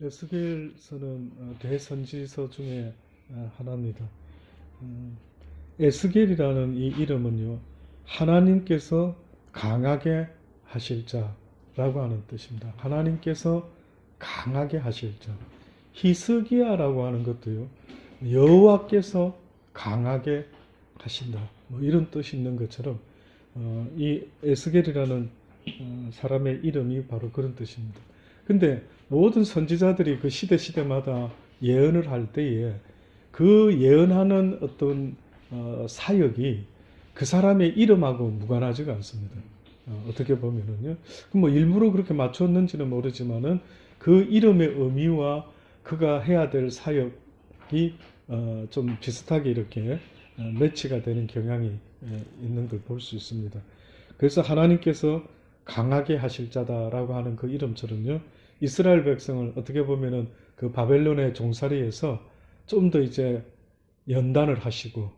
에스겔서는 대선지서 중에 하나입니다. 에스겔이라는 이 이름은요, 하나님께서 강하게 하실 자라고 하는 뜻입니다. 하나님께서 강하게 하실 자. 히스기야라고 하는 것도요, 여호와께서 강하게 하신다, 뭐 이런 뜻이 있는 것처럼 이 에스겔이라는 사람의 이름이 바로 그런 뜻입니다. 근데 모든 선지자들이 그 시대마다 예언을 할 때에 그 예언하는 어떤 사역이 그 사람의 이름하고 무관하지가 않습니다. 어떻게 보면은요. 뭐 일부러 그렇게 맞췄는지는 모르지만은 그 이름의 의미와 그가 해야 될 사역이 좀 비슷하게 이렇게 매치가 되는 경향이 있는 걸 볼 수 있습니다. 그래서 하나님께서 강하게 하실 자다라고 하는 그 이름처럼요, 이스라엘 백성을 어떻게 보면은 그 바벨론의 종살이에서 좀 더 이제 연단을 하시고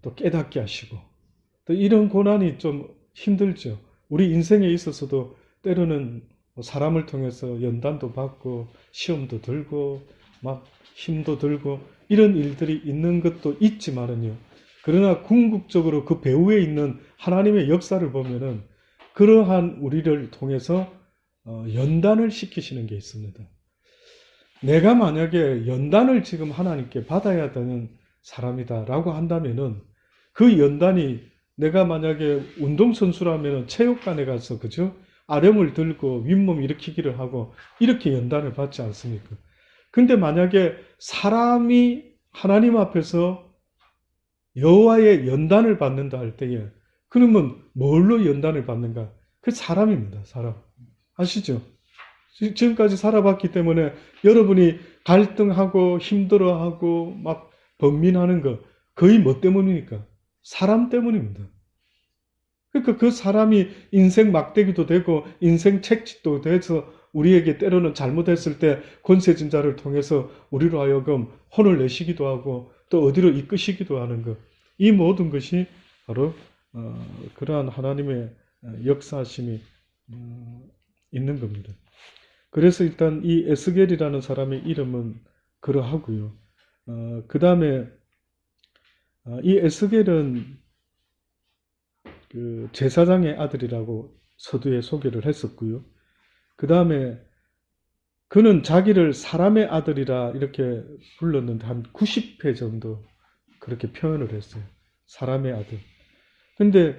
또 깨닫게 하시고, 또 이런 고난이 좀 힘들죠. 우리 인생에 있어서도 때로는 사람을 통해서 연단도 받고 시험도 들고 막 힘도 들고 이런 일들이 있는 것도 있지만은요, 그러나 궁극적으로 그 배후에 있는 하나님의 역사를 보면은 그러한 우리를 통해서 연단을 시키시는 게 있습니다. 내가 만약에 연단을 지금 하나님께 받아야 되는 사람이다라고 한다면은 그 연단이, 내가 만약에 운동선수라면 체육관에 가서 그죠? 아령을 들고 윗몸 일으키기를 하고 이렇게 연단을 받지 않습니까? 근데 만약에 사람이 하나님 앞에서 여호와의 연단을 받는다 할 때에, 그러면 뭘로 연단을 받는가? 그 사람입니다. 사람. 아시죠? 지금까지 살아봤기 때문에 여러분이 갈등하고 힘들어하고 막 번민하는 거 거의 뭐 때문입니까? 사람 때문입니다. 그러니까 그 사람이 인생 막대기도 되고 인생 책짓도 돼서 우리에게 때로는 잘못했을 때 권세진자를 통해서 우리로 하여금 혼을 내시기도 하고 또 어디로 이끄시기도 하는 것, 이 모든 것이 바로 그러한 하나님의 역사하심이 있는 겁니다. 그래서 일단 이 에스겔이라는 사람의 이름은 그러하고요. 그 다음에 이 에스겔은 그 제사장의 아들이라고 서두에 소개를 했었고요. 그 다음에 그는 자기를 사람의 아들이라 이렇게 불렀는데 한 90회 정도 그렇게 표현을 했어요. 사람의 아들. 근데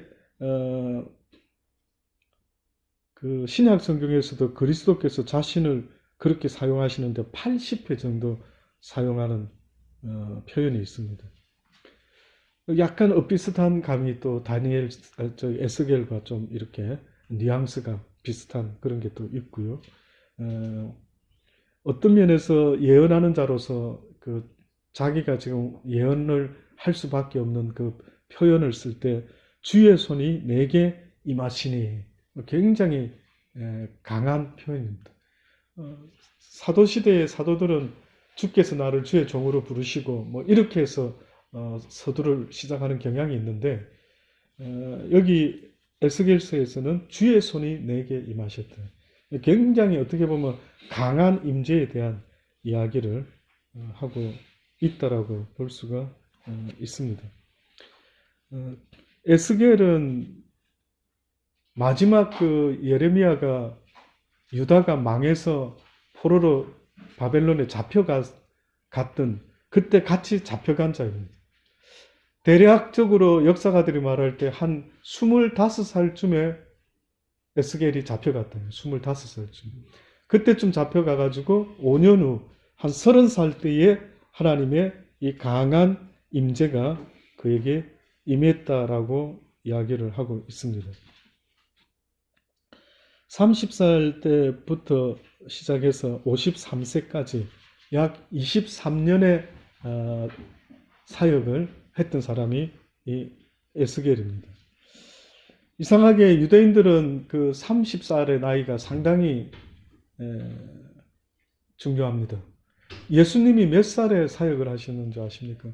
그 신약 성경에서도 그리스도께서 자신을 그렇게 사용하시는데 80회 정도 사용하는 표현이 있습니다. 약간 엇비슷한 감이 또 다니엘, 에스겔과 좀 이렇게 뉘앙스가 비슷한 그런 게 또 있고요. 어떤 면에서 예언하는 자로서 그 자기가 지금 예언을 할 수밖에 없는 그 표현을 쓸 때 주의 손이 내게 임하시니, 굉장히 강한 표현입니다. 사도시대의 사도들은 주께서 나를 주의 종으로 부르시고 뭐 이렇게 해서 서두를 시작하는 경향이 있는데, 여기 에스겔서에서는 주의 손이 내게 임하셨다. 굉장히 어떻게 보면 강한 임재에 대한 이야기를 하고 있다라고 볼 수가 있습니다. 에스겔은 마지막 그 예레미야가 유다가 망해서 포로로 바벨론에 잡혀갔던 그때 같이 잡혀간 자입니다. 대략적으로 역사가들이 말할 때 한 25살쯤에 에스겔이 잡혀갔다. 25살쯤. 그때쯤 잡혀가가지고 5년 후 한 30살 때에 하나님의 이 강한 임재가 그에게 임했다라고 이야기를 하고 있습니다. 30살 때부터 시작해서 53세까지 약 23년의 사역을 했던 사람이 이 에스겔입니다. 이상하게 유대인들은 그 30살의 나이가 상당히 중요합니다. 예수님이 몇 살에 사역을 하셨는지 아십니까?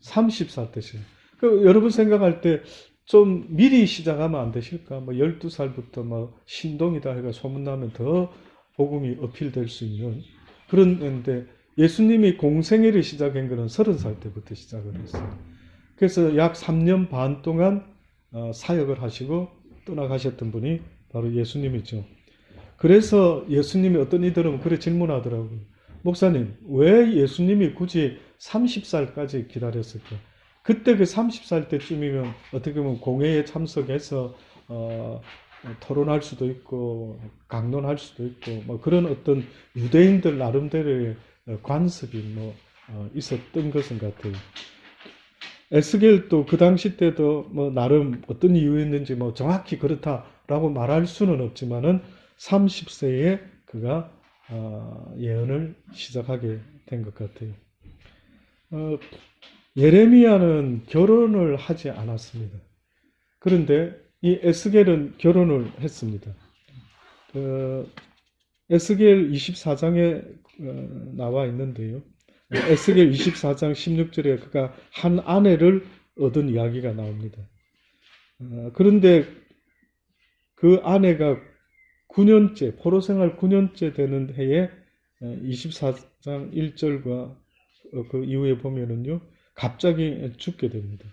30살 때죠. 여러분 생각할 때 좀 미리 시작하면 안 되실까? 뭐 12살부터 뭐 신동이다 해가 소문나면 더 복음이 어필될 수 있는 그런데 예수님이 공생애를 시작한 것은 30살 때부터 시작을 했어요. 그래서 약 3년 반 동안 사역을 하시고 떠나가셨던 분이 바로 예수님이죠. 그래서 예수님이 어떤 이들은 그래 질문하더라고요. 목사님, 왜 예수님이 굳이 30살까지 기다렸을까? 그때 그 30살 때쯤이면 어떻게 보면 공회에 참석해서 토론할 수도 있고 강론할 수도 있고 뭐 그런 어떤 유대인들 나름대로의 관습이 있었던 것은 같아요. 에스겔도 그 당시 때도 뭐 나름 어떤 이유였는지 뭐 정확히 그렇다라고 말할 수는 없지만은 30세에 그가 예언을 시작하게 된 것 같아요. 예레미야는 결혼을 하지 않았습니다. 그런데 이 에스겔은 결혼을 했습니다. 에스겔 24장에 나와 있는데요. 에스겔 24장 16절에 그가 한 아내를 얻은 이야기가 나옵니다. 그런데 그 아내가 9년째, 포로생활 9년째 되는 해에 24장 1절과 그 이후에 보면은요, 갑자기 죽게 됩니다.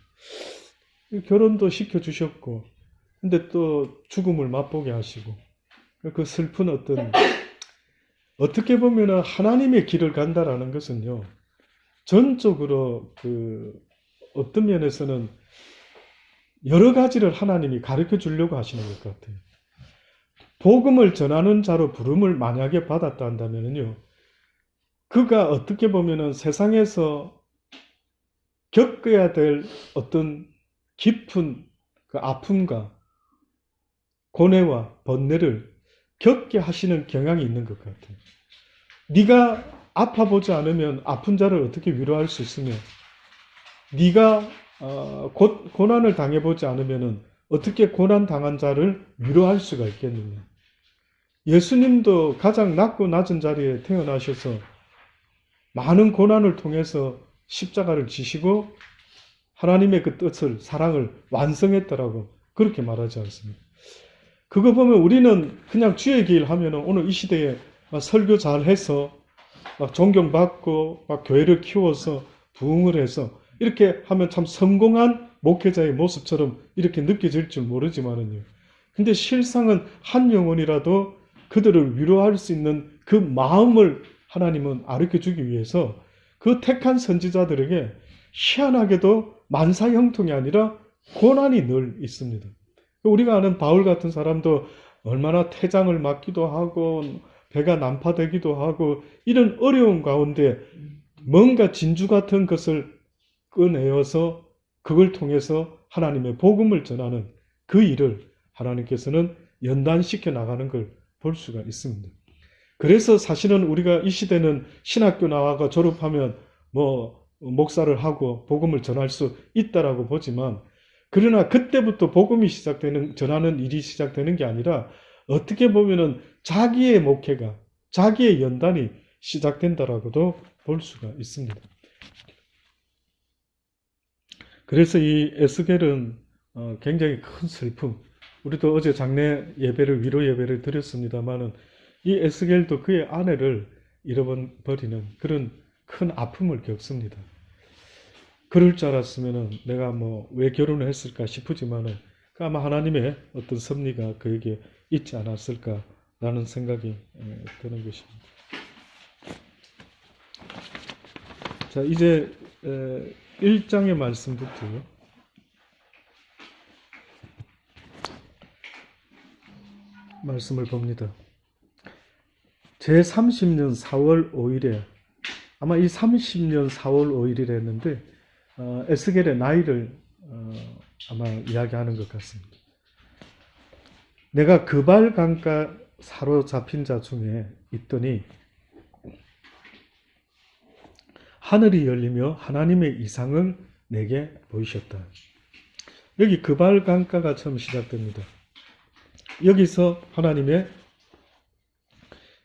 결혼도 시켜주셨고, 근데 또 죽음을 맛보게 하시고, 그 슬픈 어떻게 보면은 하나님의 길을 간다라는 것은요, 전적으로 어떤 면에서는 여러 가지를 하나님이 가르쳐 주려고 하시는 것 같아요. 복음을 전하는 자로 부름을 만약에 받았다 한다면요, 그가 어떻게 보면은 세상에서 겪어야 될 어떤 깊은 그 아픔과 고뇌와 번뇌를 겪게 하시는 경향이 있는 것 같아요. 네가 아파보지 않으면 아픈 자를 어떻게 위로할 수 있으며, 네가 고난을 당해보지 않으면 어떻게 고난 당한 자를 위로할 수가 있겠느냐. 예수님도 가장 낮고 낮은 자리에 태어나셔서 많은 고난을 통해서 십자가를 지시고 하나님의 그 뜻을, 사랑을 완성했다라고 그렇게 말하지 않습니다. 그거 보면 우리는 그냥 주의 길 하면 오늘 이 시대에 설교 잘해서 막 존경받고 막 교회를 키워서 부흥을 해서 이렇게 하면 참 성공한 목회자의 모습처럼 이렇게 느껴질 줄 모르지만은요. 근데 실상은 한 영혼이라도 그들을 위로할 수 있는 그 마음을 하나님은 가르쳐 주기 위해서 그 택한 선지자들에게 희한하게도 만사형통이 아니라 고난이 늘 있습니다. 우리가 아는 바울 같은 사람도 얼마나 태장을 맞기도 하고 배가 난파되기도 하고 이런 어려운 가운데 뭔가 진주 같은 것을 꺼내어서 그걸 통해서 하나님의 복음을 전하는 그 일을 하나님께서는 연단시켜 나가는 걸 볼 수가 있습니다. 그래서 사실은 우리가 이 시대는 신학교 나와가 졸업하면 목사를 하고 복음을 전할 수 있다라고 보지만, 그러나 그때부터 복음이 전하는 일이 시작되는 게 아니라 어떻게 보면은 자기의 목회가, 자기의 연단이 시작된다라고도 볼 수가 있습니다. 그래서 이 에스겔은 굉장히 큰 슬픔, 우리도 어제 장례 예배를, 위로 예배를 드렸습니다만은 이 에스겔도 그의 아내를 잃어버리는 그런 큰 아픔을 겪습니다. 그럴 줄 알았으면은 내가 왜 결혼을 했을까 싶으지만은 아마 하나님의 어떤 섭리가 그에게 있지 않았을까라는 생각이 드는 것입니다. 자, 이제 1장의 말씀부터요. 말씀을 봅니다. 제30년 4월 5일에 아마 이 30년 4월 5일이라 했는데 에스겔의 나이를 아마 이야기하는 것 같습니다. 내가 그발 강가 사로잡힌 자 중에 있더니 하늘이 열리며 하나님의 이상을 내게 보이셨다. 여기 그발 강가가 처음 시작됩니다. 여기서 하나님의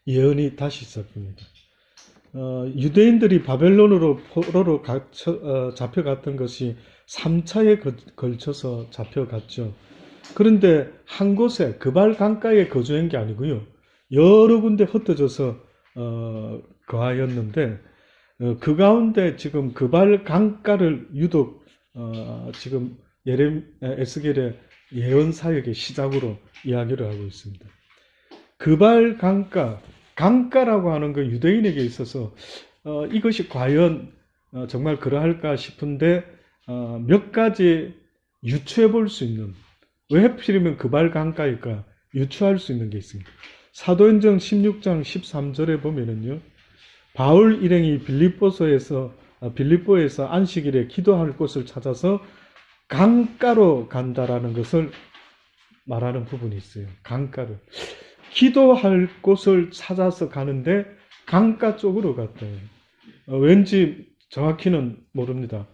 예언이 다시 시작됩니다. 유대인들이 바벨론으로 포로로 잡혀갔던 것이 3차에 걸쳐서 잡혀갔죠. 그런데 한 곳에 그발 강가에 거주한 게 아니고요. 여러 군데 흩어져서 거하였는데 그 가운데 지금 그발 강가를 유독 지금 에스겔의 예언 사역의 시작으로 이야기를 하고 있습니다. 그발 강가라고 하는 건 유대인에게 있어서 이것이 과연 정말 그러할까 싶은데 몇 가지 유추해 볼 수 있는, 왜 하필이면 그발 강가일까 유추할 수 있는 게 있습니다. 사도행전 16장 13절에 보면은요, 바울 일행이 빌립보에서 안식일에 기도할 곳을 찾아서 강가로 간다라는 것을 말하는 부분이 있어요. 강가를. 기도할 곳을 찾아서 가는데 강가 쪽으로 갔대요. 왠지 정확히는 모릅니다.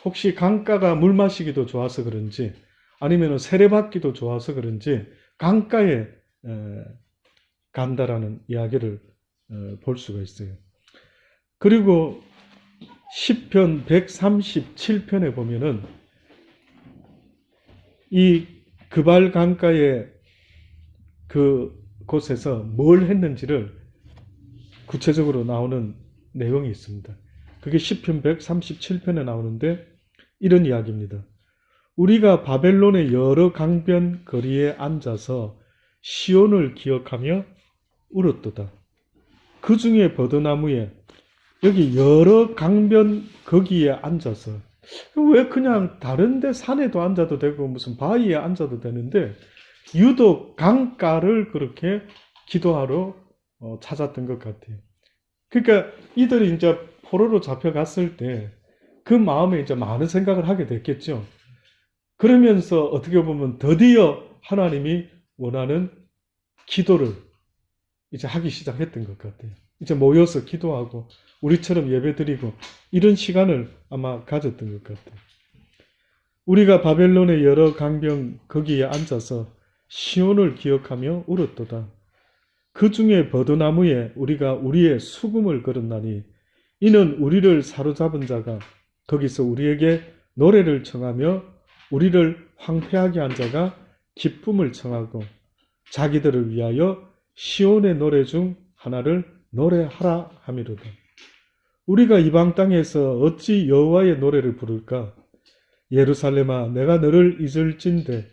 혹시 강가가 물 마시기도 좋아서 그런지 아니면 세례받기도 좋아서 그런지 강가에 간다라는 이야기를 볼 수가 있어요. 그리고 시편 137편에 보면은 이 그발 강가의 그 곳에서 뭘 했는지를 구체적으로 나오는 내용이 있습니다. 그게 시편 137편에 나오는데 이런 이야기입니다. 우리가 바벨론의 여러 강변 거리에 앉아서 시온을 기억하며 울었도다. 그 중에 버드나무에, 여기 여러 강변 거기에 앉아서, 왜 그냥 다른데 산에도 앉아도 되고 무슨 바위에 앉아도 되는데 유독 강가를 그렇게 기도하러 찾았던 것 같아요. 그러니까 이들이 이제 포로로 잡혀갔을 때 그 마음에 이제 많은 생각을 하게 됐겠죠. 그러면서 어떻게 보면 드디어 하나님이 원하는 기도를 이제 하기 시작했던 것 같아요. 이제 모여서 기도하고 우리처럼 예배드리고 이런 시간을 아마 가졌던 것 같아요. 우리가 바벨론의 여러 강변 거기에 앉아서 시온을 기억하며 울었도다. 그 중에 버드나무에 우리가 우리의 수금을 걸었나니 이는 우리를 사로잡은 자가 거기서 우리에게 노래를 청하며 우리를 황폐하게 한 자가 기쁨을 청하고 자기들을 위하여 시온의 노래 중 하나를 노래하라 함이로다. 우리가 이방 땅에서 어찌 여호와의 노래를 부를까? 예루살렘아, 내가 너를 잊을진대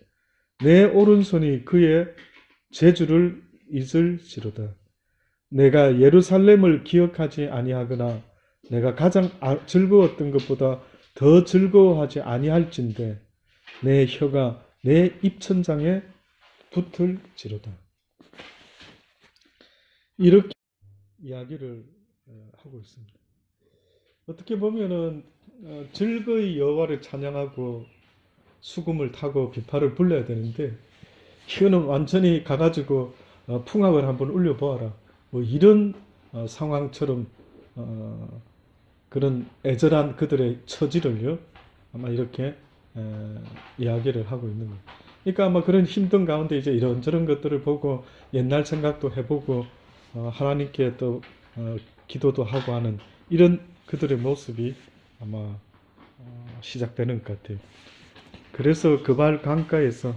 내 오른손이 그의 재주를 잊을지로다. 내가 예루살렘을 기억하지 아니하거나 내가 가장 즐거웠던 것보다 더 즐거워하지 아니할진대 내 혀가 내 입천장에 붙을지로다. 이렇게 이야기를 하고 있습니다. 어떻게 보면은 즐거이 여호와를 찬양하고 수금을 타고 비파를 불러야 되는데 혀는 완전히 가가지고 풍악을 한번 울려보아라. 뭐 이런 상황처럼 그런 애절한 그들의 처지를요 아마 이렇게 이야기를 하고 있는 거예요. 그러니까 아마 그런 힘든 가운데 이제 이런저런 것들을 보고 옛날 생각도 해보고 하나님께 또 기도도 하고 하는 이런 그들의 모습이 아마 시작되는 것 같아요. 그래서 그발 강가에서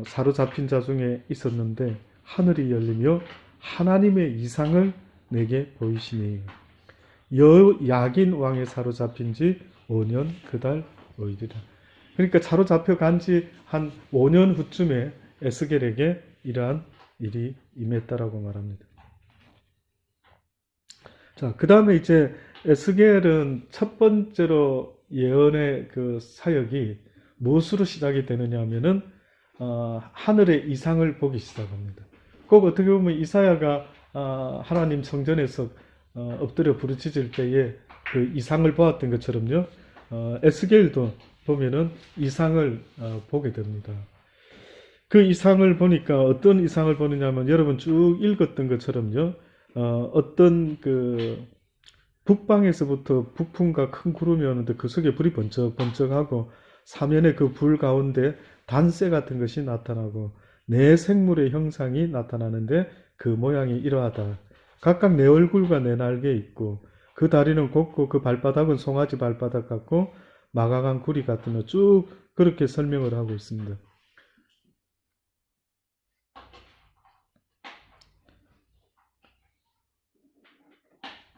사로잡힌 자 중에 있었는데 하늘이 열리며 하나님의 이상을 내게 보이시니 야긴 왕에 사로잡힌 지 5년 그달 오이리라. 그러니까 사로잡혀 간 지 한 5년 후쯤에 에스겔에게 이러한 일이 임했다라고 말합니다. 자, 그 다음에 이제 에스겔은 첫 번째로 예언의 그 사역이 무엇으로 시작이 되느냐 하면은 하늘의 이상을 보기 시작합니다. 꼭 어떻게 보면 이사야가 하나님 성전에서 엎드려 부르짖을 때에 그 이상을 보았던 것처럼요. 에스겔도 보면은 이상을 보게 됩니다. 그 이상을 보니까 어떤 이상을 보느냐면 여러분 쭉 읽었던 것처럼요. 어떤 그 북방에서부터 북풍과 큰 구름이 오는데 그 속에 불이 번쩍번쩍하고 사면에 그 불 가운데 단새 같은 것이 나타나고 내 생물의 형상이 나타나는데 그 모양이 이러하다. 각각 내 얼굴과 내 날개 있고 그 다리는 곱고 그 발바닥은 송아지 발바닥 같고 마가간 구리 같으며 쭉 그렇게 설명을 하고 있습니다.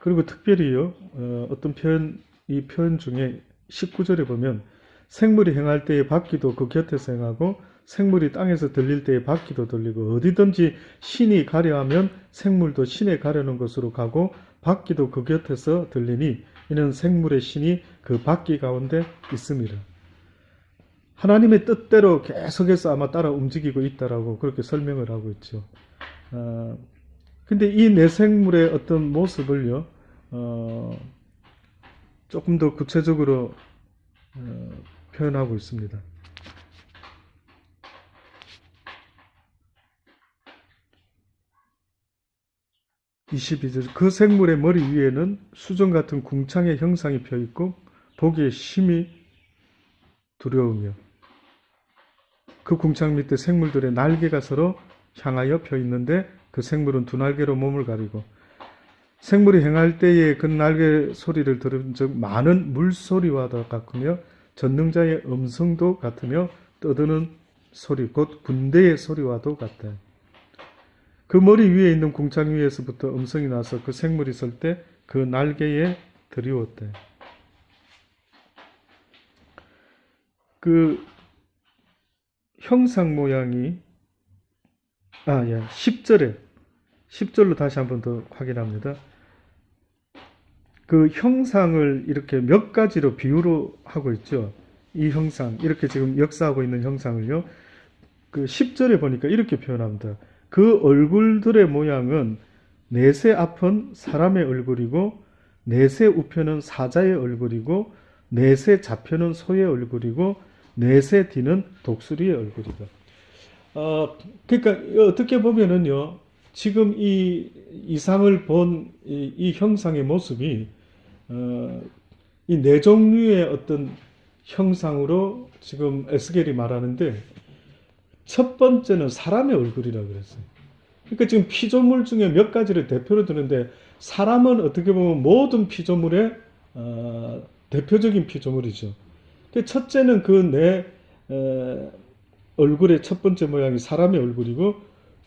그리고 특별히요, 어떤 표현, 이 표현 중에 19절에 보면 생물이 행할 때에 바퀴도 그 곁에서 행하고 생물이 땅에서 들릴 때에 바퀴도 들리고 어디든지 신이 가려하면 생물도 신에 가려는 곳으로 가고 바퀴도 그 곁에서 들리니 이는 생물의 신이 그 바퀴 가운데 있습니다. 하나님의 뜻대로 계속해서 아마 따라 움직이고 있다라고 그렇게 설명을 하고 있죠. 근데 이 내생물의 어떤 모습을요, 조금 더 구체적으로 표현하고 있습니다. 22절 그 생물의 머리 위에는 수정 같은 궁창의 형상이 펴 있고 보기에 심히 두려우며 그 궁창 밑에 생물들의 날개가 서로 향하여 펴 있는데 그 생물은 두 날개로 몸을 가리고 생물이 행할 때에 그 날개 소리를 들은 즉 많은 물소리와 같으며 전능자의 음성도 같으며 떠드는 소리 곧 군대의 소리와도 같다. 그 머리 위에 있는 궁창 위에서부터 음성이 나서 그 생물이 설 때 그 날개에 드리웠대. 그 형상 모양이 10절로 다시 한번 더 확인합니다. 그 형상을 이렇게 몇 가지로 비유로 하고 있죠. 이 형상, 이렇게 지금 역사하고 있는 형상을요. 그 10절에 보니까 이렇게 표현합니다. 그 얼굴들의 모양은 넷의 앞은 사람의 얼굴이고 넷의 우편은 사자의 얼굴이고 넷의 좌편은 소의 얼굴이고 넷의 뒤는 독수리의 얼굴이다. 그러니까 어떻게 보면은요, 지금 이 이상을 본 이 형상의 모습이 이 네 종류의 어떤 형상으로 지금 에스겔이 말하는데 첫 번째는 사람의 얼굴이라고 그랬어요. 그러니까 지금 피조물 중에 몇 가지를 대표로 드는데 사람은 어떻게 보면 모든 피조물의 대표적인 피조물이죠. 첫째는 그 내 얼굴의 첫 번째 모양이 사람의 얼굴이고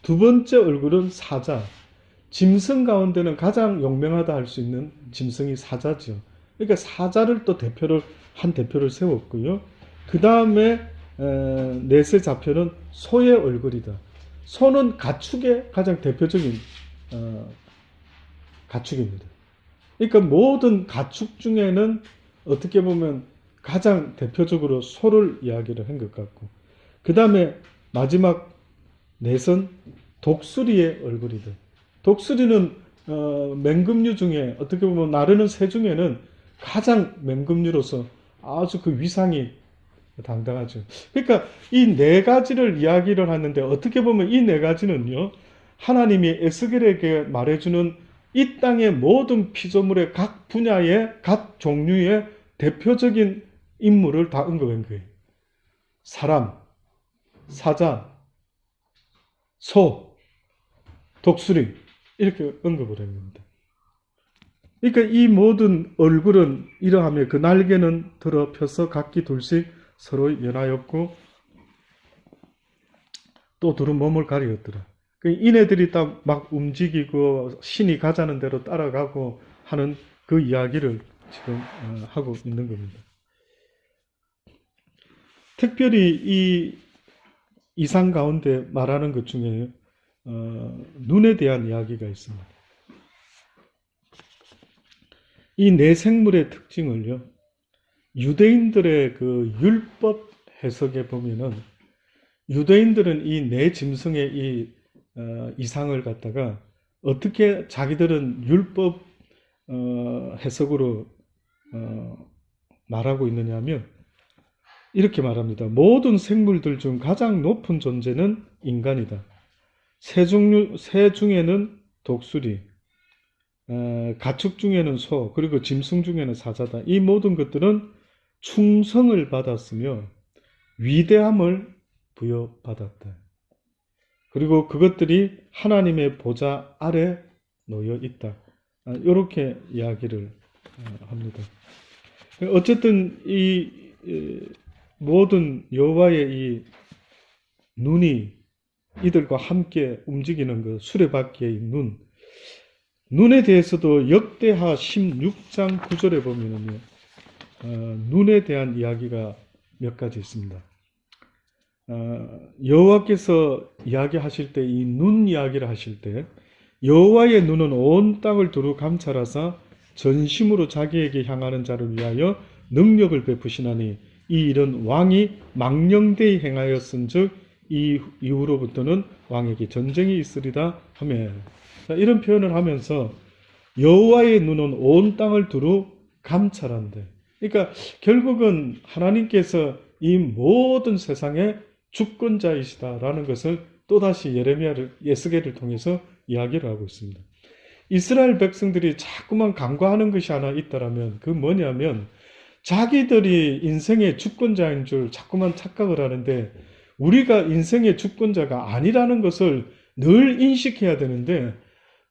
두 번째 얼굴은 사자. 짐승 가운데는 가장 용맹하다 할 수 있는 짐승이 사자죠. 그러니까 사자를 또 한 대표를 세웠고요. 그 다음에 넷의 좌표는 소의 얼굴이다. 소는 가축의 가장 대표적인 가축입니다. 그러니까 모든 가축 중에는 어떻게 보면 가장 대표적으로 소를 이야기를 한 것 같고, 그 다음에 마지막 넷은 독수리의 얼굴이다. 독수리는 맹금류 중에 어떻게 보면 나르는 새 중에는 가장 맹금류로서 아주 그 위상이 당당하죠. 그러니까 이 네 가지를 이야기를 하는데 어떻게 보면 이 네 가지는요, 하나님이 에스겔에게 말해주는 이 땅의 모든 피조물의 각 분야의 각 종류의 대표적인 인물을 다 언급한 거예요. 사람, 사자, 소, 독수리 이렇게 언급을 한 겁니다. 그러니까 이 모든 얼굴은 이러하며 그 날개는 들어 펴서 각기 둘씩 서로 연하였고 또 둘은 몸을 가리었더라. 이네들이 딱 막 움직이고 신이 가자는 대로 따라가고 하는 그 이야기를 지금 하고 있는 겁니다. 특별히 이 이상 가운데 말하는 것 중에 눈에 대한 이야기가 있습니다. 이 네 생물의 특징을요, 유대인들의 그 율법 해석에 보면은 유대인들은 이 네 짐승의 이 이상을 갖다가 어떻게 자기들은 율법 해석으로 말하고 있느냐 하면 이렇게 말합니다. 모든 생물들 중 가장 높은 존재는 인간이다. 새 중에는 독수리, 가축 중에는 소, 그리고 짐승 중에는 사자다. 이 모든 것들은 충성을 받았으며 위대함을 부여받았다. 그리고 그것들이 하나님의 보좌 아래 놓여 있다. 이렇게 이야기를 합니다. 어쨌든 이 모든 여호와의 이 눈이 이들과 함께 움직이는 그 수레바퀴의 눈, 눈에 대해서도 역대하 16장 9절에 보면은요, 눈에 대한 이야기가 몇 가지 있습니다. 여호와께서 이야기하실 때, 이 눈 이야기를 하실 때, 여호와의 눈은 온 땅을 두루 감찰하사 전심으로 자기에게 향하는 자를 위하여 능력을 베푸시나니 이 일은 왕이 망령되이 행하였은즉 이 이후로부터는 왕에게 전쟁이 있으리다 하며, 이런 표현을 하면서 여호와의 눈은 온 땅을 두루 감찰한대. 그러니까 결국은 하나님께서 이 모든 세상의 주권자이시다라는 것을 또다시 예스겔을 통해서 이야기를 하고 있습니다. 이스라엘 백성들이 자꾸만 간과하는 것이 하나 있다라면 그 뭐냐면, 자기들이 인생의 주권자인 줄 자꾸만 착각을 하는데 우리가 인생의 주권자가 아니라는 것을 늘 인식해야 되는데,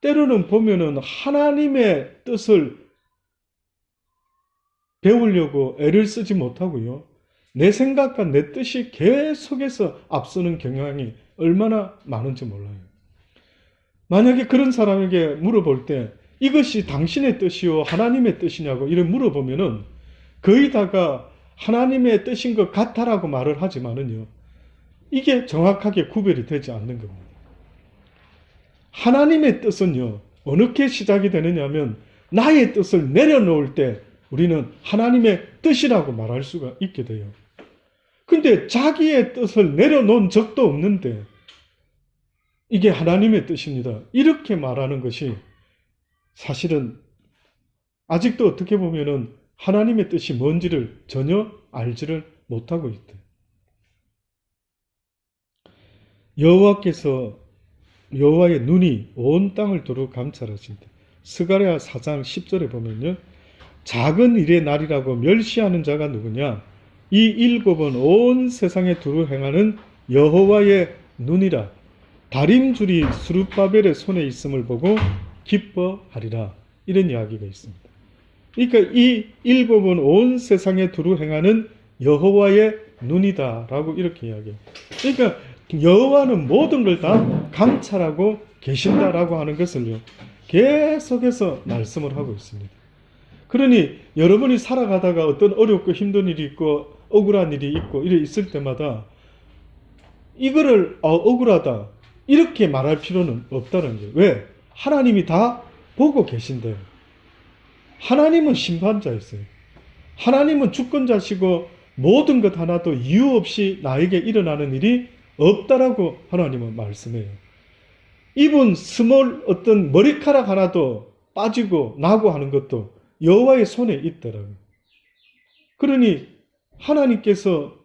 때로는 보면은 하나님의 뜻을 배우려고 애를 쓰지 못하고요, 내 생각과 내 뜻이 계속해서 앞서는 경향이 얼마나 많은지 몰라요. 만약에 그런 사람에게 물어볼 때 이것이 당신의 뜻이요 하나님의 뜻이냐고 이렇게 물어보면은 거의 다가 하나님의 뜻인 것 같아라고 말을 하지만은요, 이게 정확하게 구별이 되지 않는 겁니다. 하나님의 뜻은요, 어떻게 시작이 되느냐면 나의 뜻을 내려놓을 때 우리는 하나님의 뜻이라고 말할 수가 있게 돼요. 근데 자기의 뜻을 내려놓은 적도 없는데 이게 하나님의 뜻입니다, 이렇게 말하는 것이 사실은 아직도 어떻게 보면은 하나님의 뜻이 뭔지를 전혀 알지를 못하고 있다. 여호와의 눈이 온 땅을 두루 감찰하신다. 스가랴 4장 10절에 보면요, 작은 일의 날이라고 멸시하는 자가 누구냐? 이 일곱은 온 세상에 두루 행하는 여호와의 눈이라. 다림줄이 스룹바벨의 손에 있음을 보고 기뻐하리라. 이런 이야기가 있습니다. 그러니까 이 일곱은 온 세상에 두루 행하는 여호와의 눈이다 라고 이렇게 이야기해요. 그러니까 여호와는 모든 걸 다 감찰하고 계신다라고 하는 것을요, 계속해서 말씀을 하고 있습니다. 그러니 여러분이 살아가다가 어떤 어렵고 힘든 일이 있고 억울한 일이 있고 이래 있을 때마다 이거를 억울하다 이렇게 말할 필요는 없다는 거예요. 왜? 하나님이 다 보고 계신데요. 하나님은 심판자였어요. 하나님은 주권자시고 모든 것 하나도 이유 없이 나에게 일어나는 일이 없다라고 하나님은 말씀해요. 입은 스몰 어떤 머리카락 하나도 빠지고 나고 하는 것도 여호와의 손에 있더라고요. 그러니 하나님께서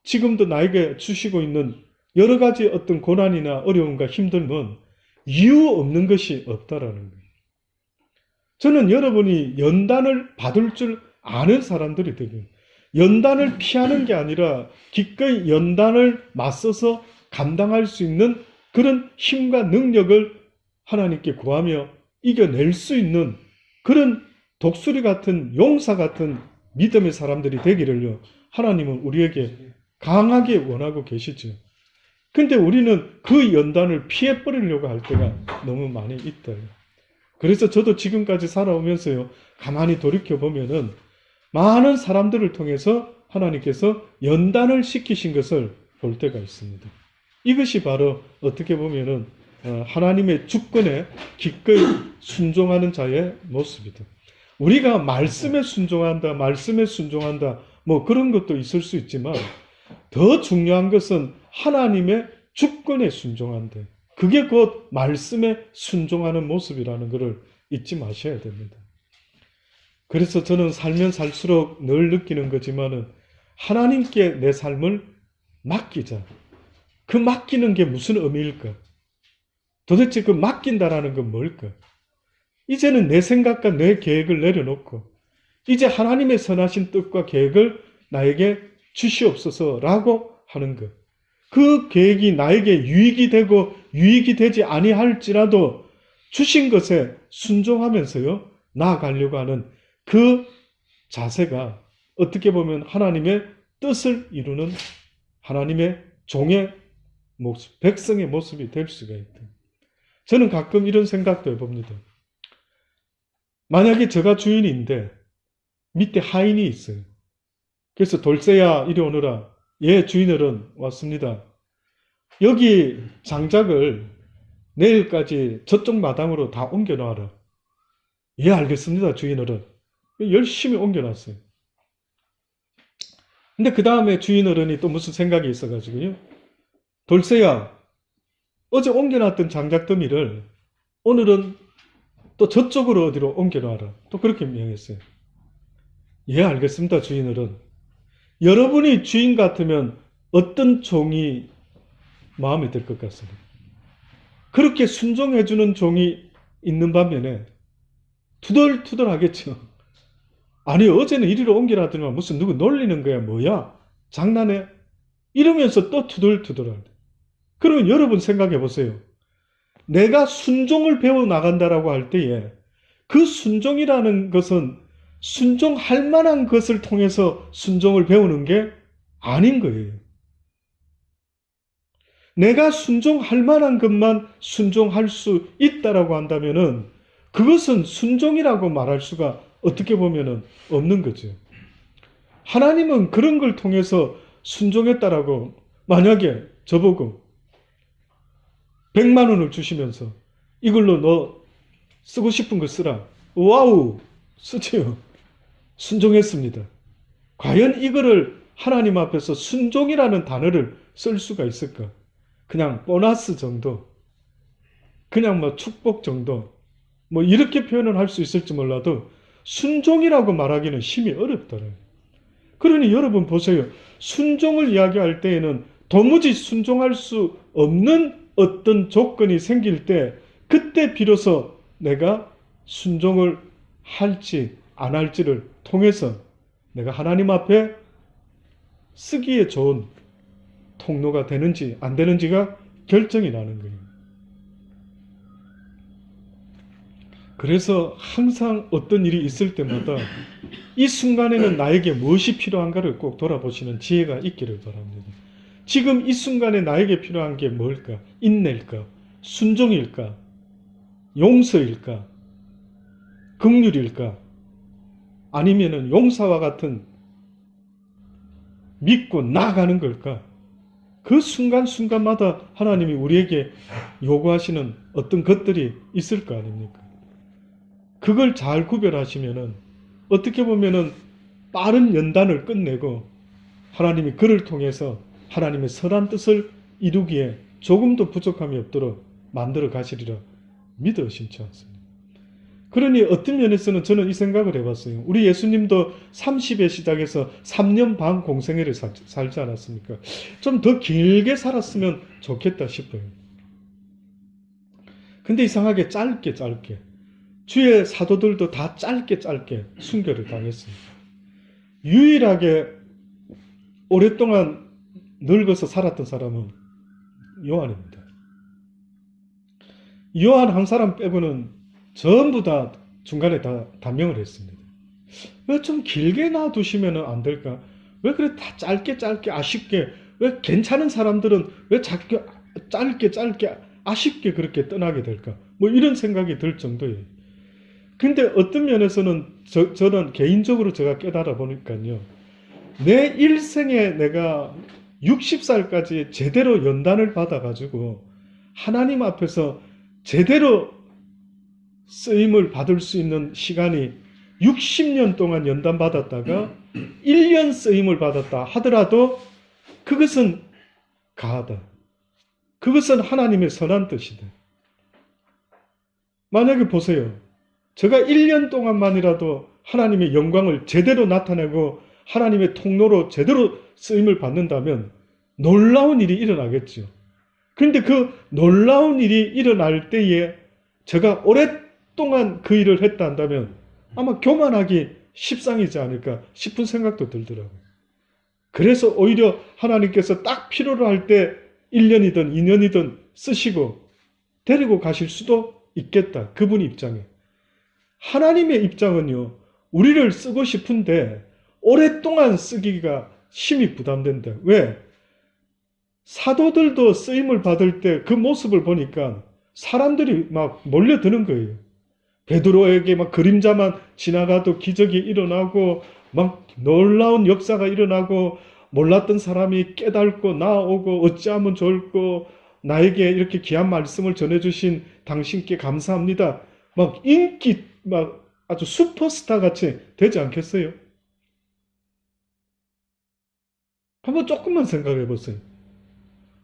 지금도 나에게 주시고 있는 여러 가지 어떤 고난이나 어려움과 힘듦은 이유 없는 것이 없다라는 거예요. 저는 여러분이 연단을 받을 줄 아는 사람들이 되길, 연단을 피하는 게 아니라 기꺼이 연단을 맞서서 감당할 수 있는 그런 힘과 능력을 하나님께 구하며 이겨낼 수 있는 그런 독수리 같은 용사 같은 믿음의 사람들이 되기를요, 하나님은 우리에게 강하게 원하고 계시죠. 근데 우리는 그 연단을 피해버리려고 할 때가 너무 많이 있다. 그래서 저도 지금까지 살아오면서요, 가만히 돌이켜보면은 많은 사람들을 통해서 하나님께서 연단을 시키신 것을 볼 때가 있습니다. 이것이 바로 어떻게 보면은 하나님의 주권에 기꺼이 순종하는 자의 모습이다. 우리가 말씀에 순종한다, 뭐 그런 것도 있을 수 있지만 더 중요한 것은 하나님의 주권에 순종한다. 그게 곧 말씀에 순종하는 모습이라는 것을 잊지 마셔야 됩니다. 그래서 저는 살면 살수록 늘 느끼는 거지만은 하나님께 내 삶을 맡기자. 그 맡기는 게 무슨 의미일까? 도대체 그 맡긴다라는 건 뭘까? 이제는 내 생각과 내 계획을 내려놓고 이제 하나님의 선하신 뜻과 계획을 나에게 주시옵소서라고 하는 것. 그 계획이 나에게 유익이 되고 유익이 되지 아니할지라도 주신 것에 순종하면서요, 나아가려고 하는 그 자세가 어떻게 보면 하나님의 뜻을 이루는 하나님의 종의 모습, 백성의 모습이 될 수가 있다. 저는 가끔 이런 생각도 해봅니다. 만약에 제가 주인인데 밑에 하인이 있어요. 그래서 돌쇠야 이리 오너라. 예, 주인어른 왔습니다. 여기 장작을 내일까지 저쪽 마당으로 다 옮겨놔라. 예, 알겠습니다, 주인어른. 열심히 옮겨놨어요. 근데 그 다음에 주인어른이 또 무슨 생각이 있어가지고요. 돌쇠야, 어제 옮겨놨던 장작더미를 오늘은 또 저쪽으로 어디로 옮겨놔라. 또 그렇게 명했어요. 예, 알겠습니다, 주인어른. 여러분이 주인 같으면 어떤 종이 마음에 들 것 같습니다. 그렇게 순종해주는 종이 있는 반면에 투덜투덜 하겠죠. 아니, 어제는 이리로 옮겨놨더니만 무슨 누구 놀리는 거야, 뭐야? 장난해? 이러면서 또 투덜투덜할 때. 그러면 여러분 생각해 보세요. 내가 순종을 배워 나간다라고 할 때에 그 순종이라는 것은 순종할 만한 것을 통해서 순종을 배우는 게 아닌 거예요. 내가 순종할 만한 것만 순종할 수 있다라고 한다면은 그것은 순종이라고 말할 수가 어떻게 보면은 없는 거죠. 하나님은 그런 걸 통해서 순종했다라고 만약에 저보고 100만 원을 주시면서 이걸로 너 쓰고 싶은 거 쓰라. 와우, 쓰지요. 순종했습니다. 과연 이거를 하나님 앞에서 순종이라는 단어를 쓸 수가 있을까? 그냥 보너스 정도, 그냥 뭐 축복 정도, 뭐 이렇게 표현을 할 수 있을지 몰라도 순종이라고 말하기는 심히 어렵더라고요. 그러니 여러분 보세요. 순종을 이야기할 때에는 도무지 순종할 수 없는 어떤 조건이 생길 때 그때 비로소 내가 순종을 할지 안 할지를 통해서 내가 하나님 앞에 쓰기에 좋은 통로가 되는지 안 되는지가 결정이 나는 거예요. 그래서 항상 어떤 일이 있을 때마다 이 순간에는 나에게 무엇이 필요한가를 꼭 돌아보시는 지혜가 있기를 바랍니다. 지금 이 순간에 나에게 필요한 게 뭘까? 인내일까? 순종일까? 용서일까? 긍휼일까? 아니면은 용사와 같은 믿고 나아가는 걸까? 그 순간순간마다 하나님이 우리에게 요구하시는 어떤 것들이 있을 거 아닙니까? 그걸 잘 구별하시면은 어떻게 보면은 빠른 연단을 끝내고 하나님이 그를 통해서 하나님의 선한 뜻을 이루기에 조금도 부족함이 없도록 만들어 가시리라 믿어 의심치 않습니다. 그러니 어떤 면에서는 저는 이 생각을 해봤어요. 우리 예수님도 30에 시작해서 3년 반 공생애를 살지 않았습니까? 좀 더 길게 살았으면 좋겠다 싶어요. 근데 이상하게 짧게 주의 사도들도 다 짧게 순교를 당했습니다. 유일하게 오랫동안 늙어서 살았던 사람은 요한입니다. 요한 한 사람 빼고는 전부 다 중간에 다 단명을 했습니다. 왜 좀 길게 놔두시면 안 될까? 왜 그래 다 짧게 아쉽게, 왜 괜찮은 사람들은 왜 짧게 아쉽게 그렇게 떠나게 될까? 뭐 이런 생각이 들 정도예요. 근데 어떤 면에서는 저는 개인적으로 제가 깨달아 보니까요. 내 일생에 내가 60살까지 제대로 연단을 받아가지고 하나님 앞에서 제대로 쓰임을 받을 수 있는 시간이 60년 동안 연단 받았다가 1년 쓰임을 받았다 하더라도 그것은 가하다. 그것은 하나님의 선한 뜻이다. 만약에 보세요. 제가 1년 동안만이라도 하나님의 영광을 제대로 나타내고 하나님의 통로로 제대로 쓰임을 받는다면 놀라운 일이 일어나겠죠. 그런데 그 놀라운 일이 일어날 때에 제가 오랫동안 그 일을 했다 한다면 아마 교만하기 십상이지 않을까 싶은 생각도 들더라고요. 그래서 오히려 하나님께서 딱 필요로 할 때 1년이든 2년이든 쓰시고 데리고 가실 수도 있겠다. 그분 입장에. 하나님의 입장은요. 우리를 쓰고 싶은데 오랫동안 쓰기가 심히 부담된다. 왜? 사도들도 쓰임을 받을 때 그 모습을 보니까 사람들이 막 몰려드는 거예요. 베드로에게 막 그림자만 지나가도 기적이 일어나고 막 놀라운 역사가 일어나고 몰랐던 사람이 깨닫고 나오고 어찌하면 좋을꼬 나에게 이렇게 귀한 말씀을 전해주신 당신께 감사합니다. 막 인기 막 아주 슈퍼스타 같이 되지 않겠어요? 한번 조금만 생각해 보세요.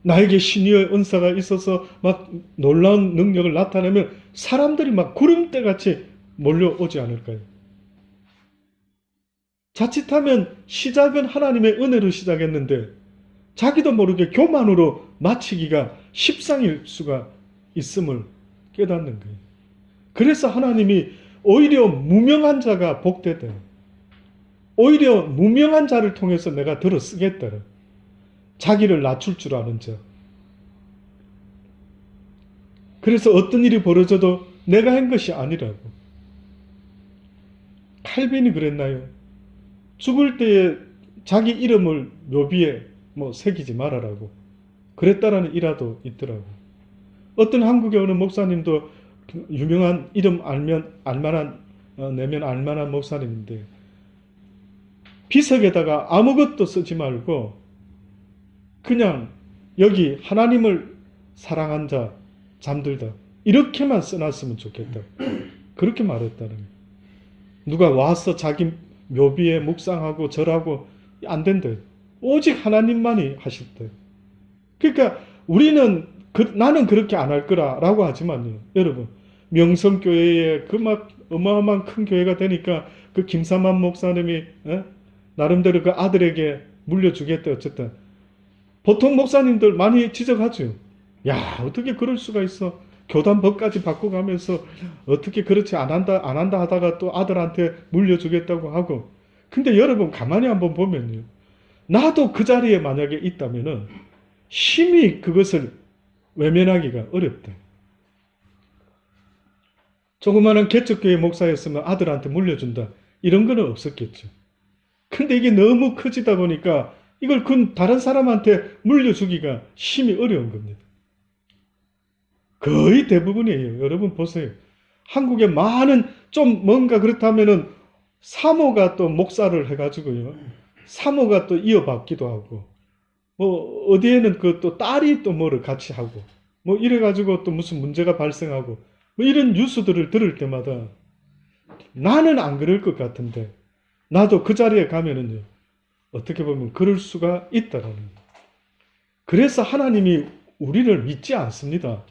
나에게 신의의 은사가 있어서 막 놀라운 능력을 나타내면 사람들이 막 구름대 같이 몰려오지 않을까요? 자칫하면 시작은 하나님의 은혜로 시작했는데 자기도 모르게 교만으로 마치기가 십상일 수가 있음을 깨닫는 거예요. 그래서 하나님이 오히려 무명한 자가 복되다. 오히려 무명한 자를 통해서 내가 들어 쓰겠다. 자기를 낮출 줄 아는 자. 그래서 어떤 일이 벌어져도 내가 한 것이 아니라고. 칼빈이 그랬나요? 죽을 때에 자기 이름을 묘비에 새기지 말아라고. 그랬다라는 일화도 있더라고. 어떤 한국의 어느 목사님도 유명한 이름 내면 알만한 목사님인데 비석에다가 아무것도 쓰지 말고 그냥 여기 하나님을 사랑한 자 잠들다 이렇게만 써놨으면 좋겠다. 그렇게 말했다는 거예요. 누가 와서 자기 묘비에 묵상하고 절하고 안 된대. 오직 하나님만이 하실 때. 그러니까 우리는 나는 그렇게 안 할 거라고 하지만요. 여러분 명성교회에 그 막 어마어마한 큰 교회가 되니까 그 김삼환 목사님이 나름대로 그 아들에게 물려주겠다 어쨌든 보통 목사님들 많이 지적하죠. 야 어떻게 그럴 수가 있어. 교단법까지 바꿔가면서 어떻게 그렇지 안 한다 하다가 또 아들한테 물려주겠다고 하고. 근데 여러분 가만히 한번 보면요. 나도 그 자리에 만약에 있다면은 심히 그것을 외면하기가 어렵다. 조그마한 개척교회 목사였으면 아들한테 물려준다. 이런 거는 없었겠죠. 근데 이게 너무 커지다 보니까 이걸 다른 사람한테 물려주기가 심히 어려운 겁니다. 거의 대부분이에요. 여러분 보세요. 한국에 많은 좀 뭔가 그렇다면은 사모가 또 목사를 해가지고요. 사모가 또 이어받기도 하고 어디에는 그 또 딸이 또 뭐를 같이 하고 이래가지고 또 무슨 문제가 발생하고 이런 뉴스들을 들을 때마다 나는 안 그럴 것 같은데 나도 그 자리에 가면은요. 어떻게 보면 그럴 수가 있다라는 거예요. 그래서 하나님이 우리를 믿지 않습니다.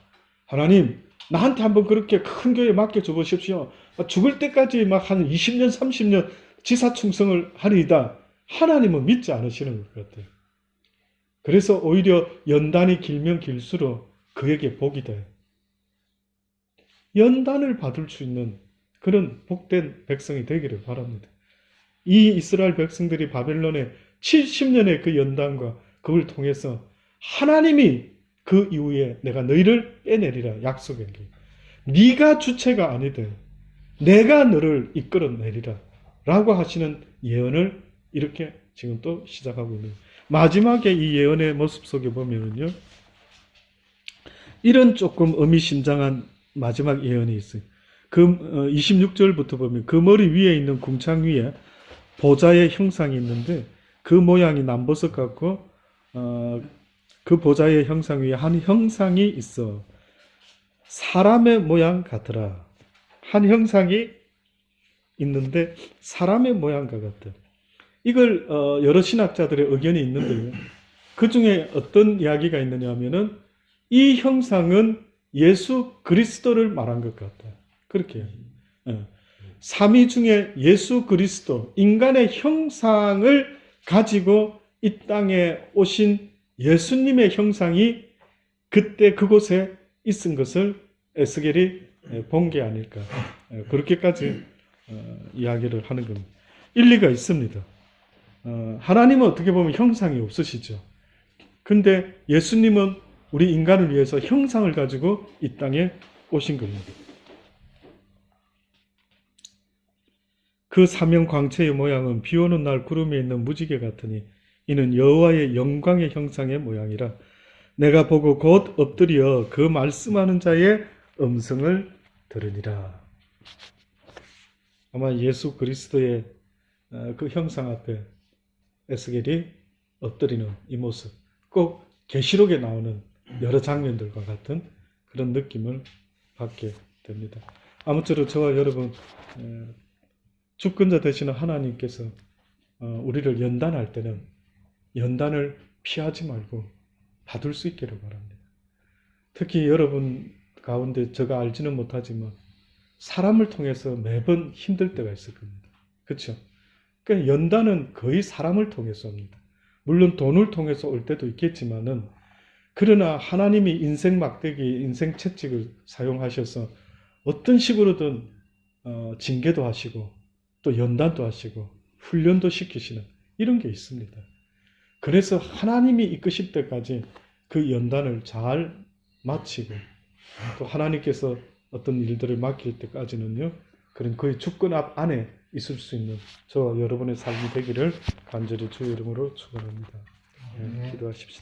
하나님 나한테 한번 그렇게 큰 교회 맡겨줘 보십시오. 죽을 때까지 막 한 20년 30년 지사 충성을 하리이다. 하나님은 믿지 않으시는 것 같아요. 그래서 오히려 연단이 길면 길수록 그에게 복이 돼요. 연단을 받을 수 있는 그런 복된 백성이 되기를 바랍니다. 이 이스라엘 백성들이 바벨론의 70년의 그 연단과 그걸 통해서 하나님이 그 이후에 내가 너희를 빼내리라 약속한 게 네가 주체가 아니되 내가 너를 이끌어내리라 라고 하시는 예언을 이렇게 지금 또 시작하고 있는 마지막에 이 예언의 모습 속에 보면은요 이런 조금 의미심장한 마지막 예언이 있어요. 그 26절부터 보면 그 머리 위에 있는 궁창 위에 보좌의 형상이 있는데 그 모양이 남보석 같고 그 보좌의 형상 위에 한 형상이 있어 사람의 모양 같더라. 한 형상이 있는데 사람의 모양과 같다. 이걸 여러 신학자들의 의견이 있는데요. 그 중에 어떤 이야기가 있느냐 하면은 이 형상은 예수 그리스도를 말한 것 같다. 그렇게 삼위 중에 예수 그리스도 인간의 형상을 가지고 이 땅에 오신 예수님의 형상이 그때 그곳에 있은 것을 에스겔이 본 게 아닐까 그렇게까지 이야기를 하는 겁니다. 일리가 있습니다. 하나님은 어떻게 보면 형상이 없으시죠. 근데 예수님은 우리 인간을 위해서 형상을 가지고 이 땅에 오신 겁니다. 그 사명 광채의 모양은 비 오는 날 구름에 있는 무지개 같으니 이는 여호와의 영광의 형상의 모양이라. 내가 보고 곧 엎드려 그 말씀하는 자의 음성을 들으니라. 아마 예수 그리스도의 그 형상 앞에 에스겔이 엎드리는 이 모습, 꼭 계시록에 나오는 여러 장면들과 같은 그런 느낌을 받게 됩니다. 아무쪼록 저와 여러분, 주권자 되시는 하나님께서 우리를 연단할 때는 연단을 피하지 말고 받을 수 있기를 바랍니다. 특히 여러분 가운데 제가 알지는 못하지만 사람을 통해서 매번 힘들 때가 있을 겁니다. 그렇죠? 그러니까 연단은 거의 사람을 통해서 옵니다. 물론 돈을 통해서 올 때도 있겠지만은, 그러나 하나님이 인생 막대기, 인생 채찍을 사용하셔서 어떤 식으로든 징계도 하시고 또 연단도 하시고 훈련도 시키시는 이런 게 있습니다. 그래서 하나님이 이끄실 때까지 그 연단을 잘 마치고 또 하나님께서 어떤 일들을 맡길 때까지는요, 그런 그의 주권 앞 안에 있을 수 있는 저와 여러분의 삶이 되기를 간절히 주의 이름으로 축원합니다. 기도하십시다.